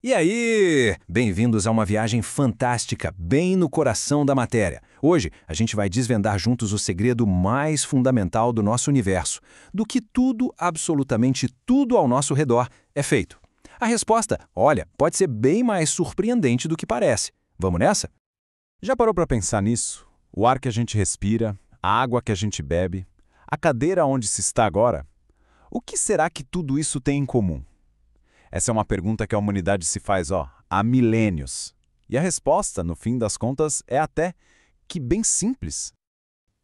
E aí? Bem-vindos a uma viagem fantástica, bem no coração da matéria. Hoje, a gente vai desvendar juntos o segredo mais fundamental do nosso universo, do que tudo, absolutamente tudo ao nosso redor é feito. A resposta, olha, pode ser bem mais surpreendente do que parece. Vamos nessa? Já parou para pensar nisso? O ar que a gente respira, a água que a gente bebe, a cadeira onde se está agora? O que será que tudo isso tem em comum? Essa é uma pergunta que a humanidade se faz há milênios. E a resposta, no fim das contas, é até que bem simples.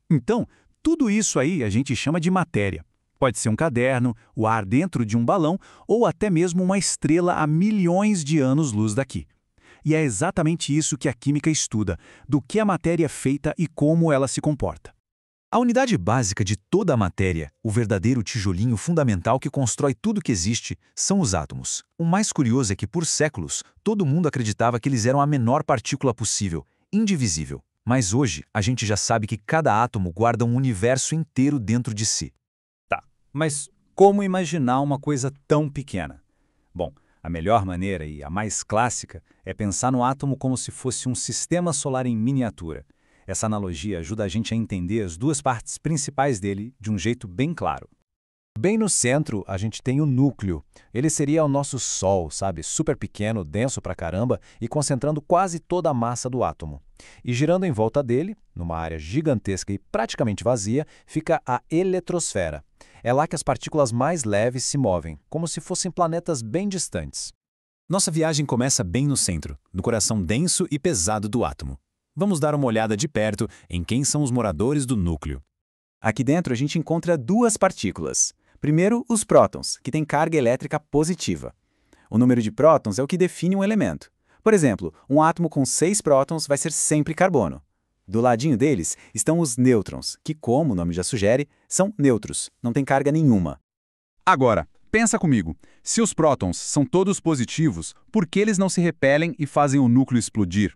Então, tudo isso aí a gente chama de matéria. Pode ser um caderno, o ar dentro de um balão ou até mesmo uma estrela a milhões de anos-luz daqui. E é exatamente isso que a química estuda, do que a matéria é feita e como ela se comporta. A unidade básica de toda a matéria, o verdadeiro tijolinho fundamental que constrói tudo que existe, são os átomos. O mais curioso é que, por séculos, todo mundo acreditava que eles eram a menor partícula possível, indivisível. Mas hoje, a gente já sabe que cada átomo guarda um universo inteiro dentro de si. Tá, mas como imaginar uma coisa tão pequena? Bom, a melhor maneira e a mais clássica é pensar no átomo como se fosse um sistema solar em miniatura. Essa analogia ajuda a gente a entender as duas partes principais dele de um jeito bem claro. Bem no centro, a gente tem o núcleo. Ele seria o nosso Sol, sabe? Super pequeno, denso pra caramba e concentrando quase toda a massa do átomo. E girando em volta dele, numa área gigantesca e praticamente vazia, fica a eletrosfera. É lá que as partículas mais leves se movem, como se fossem planetas bem distantes. Nossa viagem começa bem no centro, no coração denso e pesado do átomo. Vamos dar uma olhada de perto em quem são os moradores do núcleo. Aqui dentro a gente encontra duas partículas. Primeiro, os prótons, que têm carga elétrica positiva. O número de prótons é o que define um elemento. Por exemplo, um átomo com 6 prótons vai ser sempre carbono. Do ladinho deles estão os nêutrons, que, como o nome já sugere, são neutros, não têm carga nenhuma. Agora, pensa comigo. Se os prótons são todos positivos, por que eles não se repelem e fazem o núcleo explodir?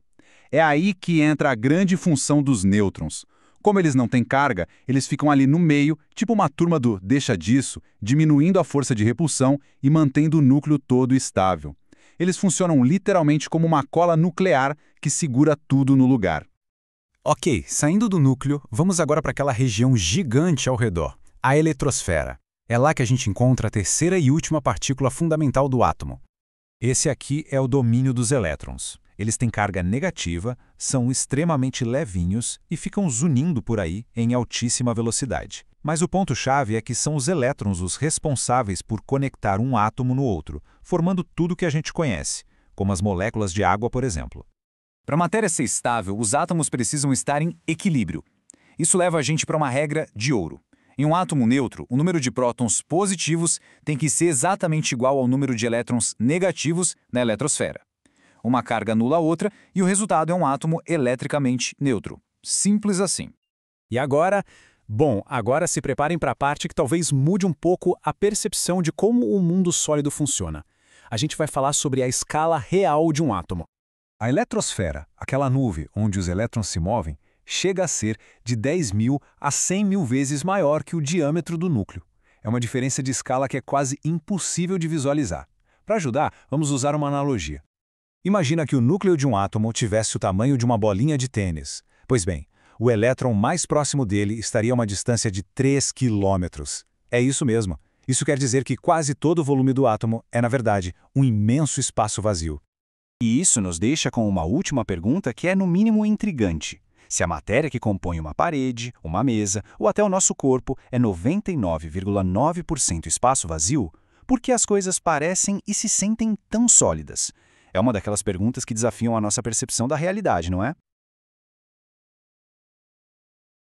É aí que entra a grande função dos nêutrons. Como eles não têm carga, eles ficam ali no meio, tipo uma turma do deixa disso, diminuindo a força de repulsão e mantendo o núcleo todo estável. Eles funcionam literalmente como uma cola nuclear que segura tudo no lugar. Ok, saindo do núcleo, vamos agora para aquela região gigante ao redor, a eletrosfera. É lá que a gente encontra a terceira e última partícula fundamental do átomo. Esse aqui é o domínio dos elétrons. Eles têm carga negativa, são extremamente levinhos e ficam zunindo por aí em altíssima velocidade. Mas o ponto-chave é que são os elétrons os responsáveis por conectar um átomo no outro, formando tudo que a gente conhece, como as moléculas de água, por exemplo. Para a matéria ser estável, os átomos precisam estar em equilíbrio. Isso leva a gente para uma regra de ouro. Em um átomo neutro, o número de prótons positivos tem que ser exatamente igual ao número de elétrons negativos na eletrosfera. Uma carga anula a outra e o resultado é um átomo eletricamente neutro. Simples assim. E agora? Bom, agora se preparem para a parte que talvez mude um pouco a percepção de como o mundo sólido funciona. A gente vai falar sobre a escala real de um átomo. A eletrosfera, aquela nuvem onde os elétrons se movem, chega a ser de 10.000 a 100.000 vezes maior que o diâmetro do núcleo. É uma diferença de escala que é quase impossível de visualizar. Para ajudar, vamos usar uma analogia. Imagina que o núcleo de um átomo tivesse o tamanho de uma bolinha de tênis. Pois bem, o elétron mais próximo dele estaria a uma distância de 3 quilômetros. É isso mesmo. Isso quer dizer que quase todo o volume do átomo é, na verdade, um imenso espaço vazio. E isso nos deixa com uma última pergunta que é no mínimo intrigante. Se a matéria que compõe uma parede, uma mesa ou até o nosso corpo é 99,9% espaço vazio, por que as coisas parecem e se sentem tão sólidas? É uma daquelas perguntas que desafiam a nossa percepção da realidade, não é?